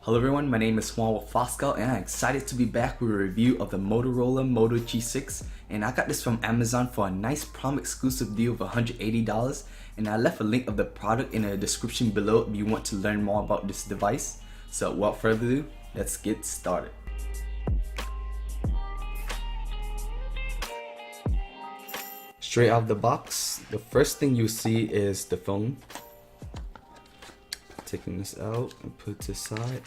Hello everyone, my name is Juan with Foscal and I'm excited to be back with a review of the Motorola Moto G6, and I got this from Amazon for a nice Prime exclusive deal of $180, and I left a link of the product in the description below if you want to learn more about this device. So without further ado, let's get started. Straight out of the box, the first thing you see is the phone. Taking this out and put it to the side.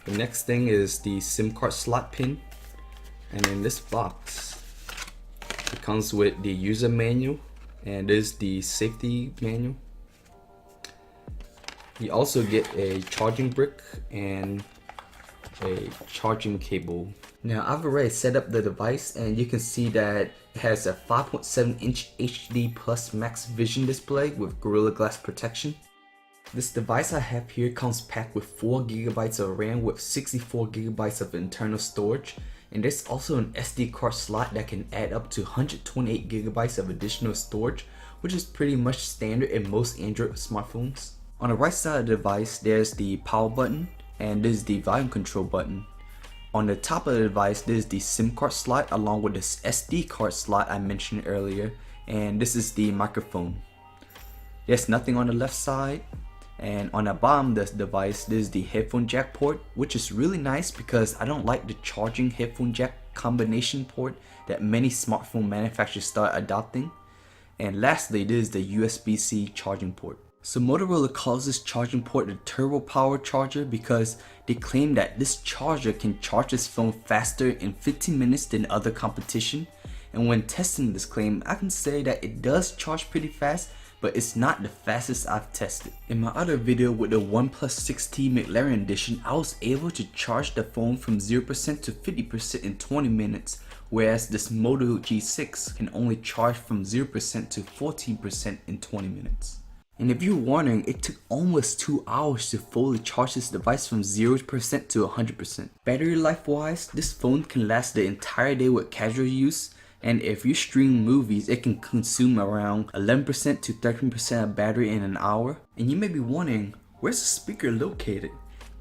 The next thing is the SIM card slot pin, and in this box it comes with the user manual and this is the safety manual. You also get a charging brick and a charging cable. Now I've already set up the device and you can see that it has a 5.7-inch HD Plus Max Vision display with Gorilla Glass protection. This device I have here comes packed with 4GB of RAM with 64GB of internal storage, and there's also an SD card slot that can add up to 128GB of additional storage, which is pretty much standard in most Android smartphones. On the right side of the device there's the power button and this is the volume control button. On the top of the device there's the SIM card slot along with this SD card slot I mentioned earlier, and this is the microphone. There's nothing on the left side. And on the bottom of this device, this is the headphone jack port, which is really nice because I don't like the charging headphone jack combination port that many smartphone manufacturers start adopting. And lastly, this is the USB-C charging port. So Motorola calls this charging port the turbo power charger because they claim that this charger can charge this phone faster in 15 minutes than other competition. And when testing this claim, I can say that it does charge pretty fast, but it's not the fastest I've tested. In my other video with the OnePlus 6T McLaren edition, I was able to charge the phone from 0% to 50% in 20 minutes, whereas this Moto G6 can only charge from 0% to 14% in 20 minutes. And if you're wondering, it took almost 2 hours to fully charge this device from 0% to 100%. Battery life wise, this phone can last the entire day with casual use. And if you stream movies, it can consume around 11% to 13% of battery in an hour. And you may be wondering, where's the speaker located?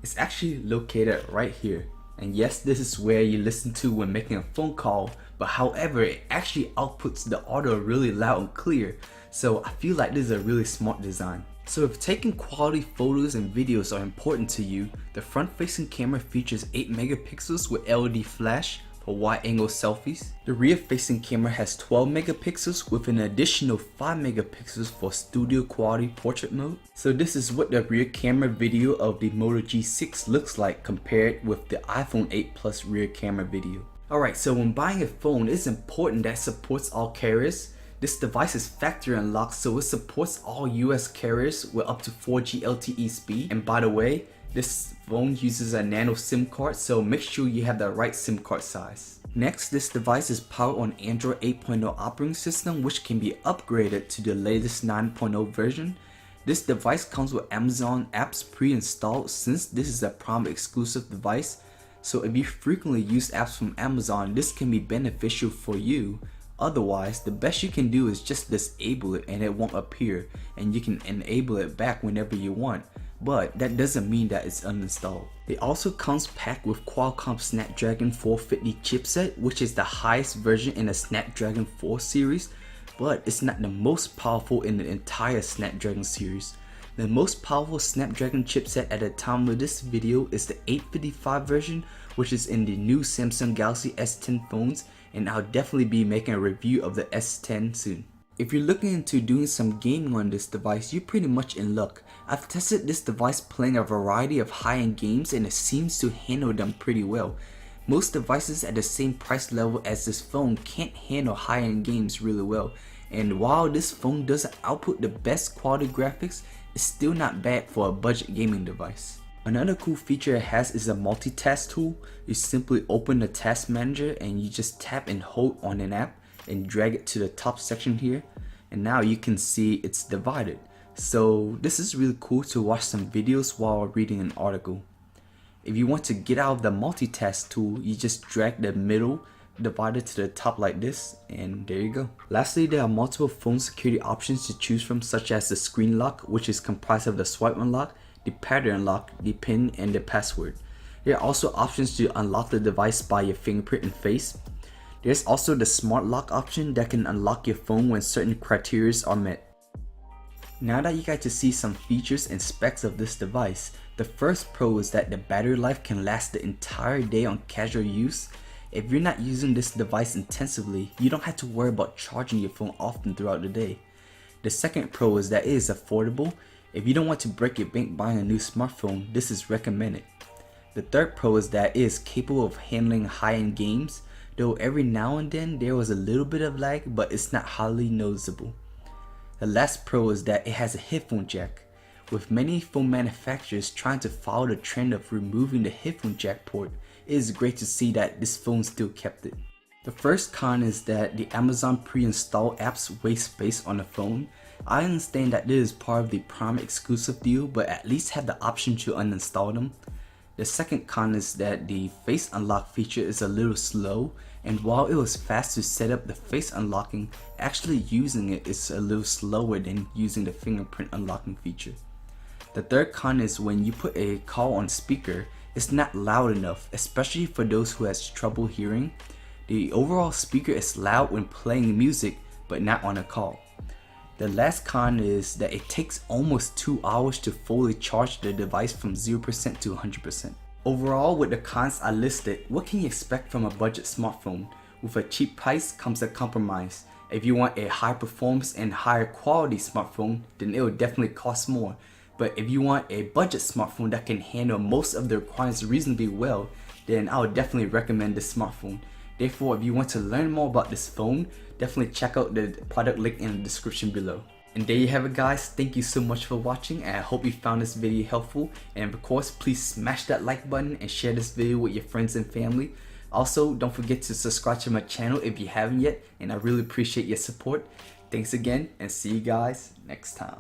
It's actually located right here. And yes, this is where you listen to when making a phone call, but however, it actually outputs the audio really loud and clear. So I feel like this is a really smart design. So if taking quality photos and videos are important to you, the front-facing camera features 8 megapixels with LED flash for wide-angle selfies. The rear-facing camera has 12 megapixels with an additional 5 megapixels for studio quality portrait mode. So this is what the rear camera video of the Moto G6 looks like compared with the iPhone 8 Plus rear camera video. Alright, so when buying a phone, it's important that it supports all carriers. This device is factory unlocked, so it supports all US carriers with up to 4G LTE speed. And by the way, this phone uses a nano SIM card, so make sure you have the right SIM card size. Next, this device is powered on Android 8.0 operating system, which can be upgraded to the latest 9.0 version. This device comes with Amazon apps pre-installed since this is a Prime exclusive device. So if you frequently use apps from Amazon, this can be beneficial for you. Otherwise, the best you can do is just disable it and it won't appear, and you can enable it back whenever you want. But that doesn't mean that it's uninstalled. It also comes packed with Qualcomm Snapdragon 450 chipset, which is the highest version in the Snapdragon 4 series, but it's not the most powerful in the entire Snapdragon series. The most powerful Snapdragon chipset at the time of this video is the 855 version, which is in the new Samsung Galaxy S10 phones, and I'll definitely be making a review of the S10 soon. If you're looking into doing some gaming on this device, you're pretty much in luck. I've tested this device playing a variety of high-end games and it seems to handle them pretty well. Most devices at the same price level as this phone can't handle high-end games really well, and while this phone doesn't output the best quality graphics, it's still not bad for a budget gaming device. Another cool feature it has is a multitask tool. You simply open the task manager and you just tap and hold on an app and drag it to the top section here, and now you can see it's divided. So this is really cool to watch some videos while reading an article. If you want to get out of the multitask tool, you just drag the middle divider to the top like this, and there you go. Lastly, there are multiple phone security options to choose from, such as the screen lock, which is comprised of the swipe unlock, the pattern lock, the pin, and the password. There are also options to unlock the device by your fingerprint and face. There's also the smart lock option that can unlock your phone when certain criteria are met. Now that you got to see some features and specs of this device, the first pro is that the battery life can last the entire day on casual use. If you're not using this device intensively, you don't have to worry about charging your phone often throughout the day. The second pro is that it is affordable. If you don't want to break your bank buying a new smartphone, this is recommended. The third pro is that it is capable of handling high-end games, though every now and then there was a little bit of lag, but it's not highly noticeable. The last pro is that it has a headphone jack. With many phone manufacturers trying to follow the trend of removing the headphone jack port, it is great to see that this phone still kept it. The first con is that the Amazon pre-installed apps waste space on the phone. I understand that this is part of the Prime exclusive deal, but at least have the option to uninstall them. The second con is that the face unlock feature is a little slow, and while it was fast to set up the face unlocking, actually using it is a little slower than using the fingerprint unlocking feature. The third con is when you put a call on speaker, it's not loud enough, especially for those who has trouble hearing. The overall speaker is loud when playing music, but not on a call. The last con is that it takes almost 2 hours to fully charge the device from 0% to 100%. Overall, with the cons I listed, what can you expect from a budget smartphone? With a cheap price comes a compromise. If you want a high performance and higher quality smartphone, then it will definitely cost more. But if you want a budget smartphone that can handle most of the requirements reasonably well, then I would definitely recommend this smartphone. Therefore, if you want to learn more about this phone, definitely check out the product link in the description below. And there you have it, guys. Thank you so much for watching, and I hope you found this video helpful. And of course, please smash that like button and share this video with your friends and family. Also, don't forget to subscribe to my channel if you haven't yet, and I really appreciate your support. Thanks again, and see you guys next time.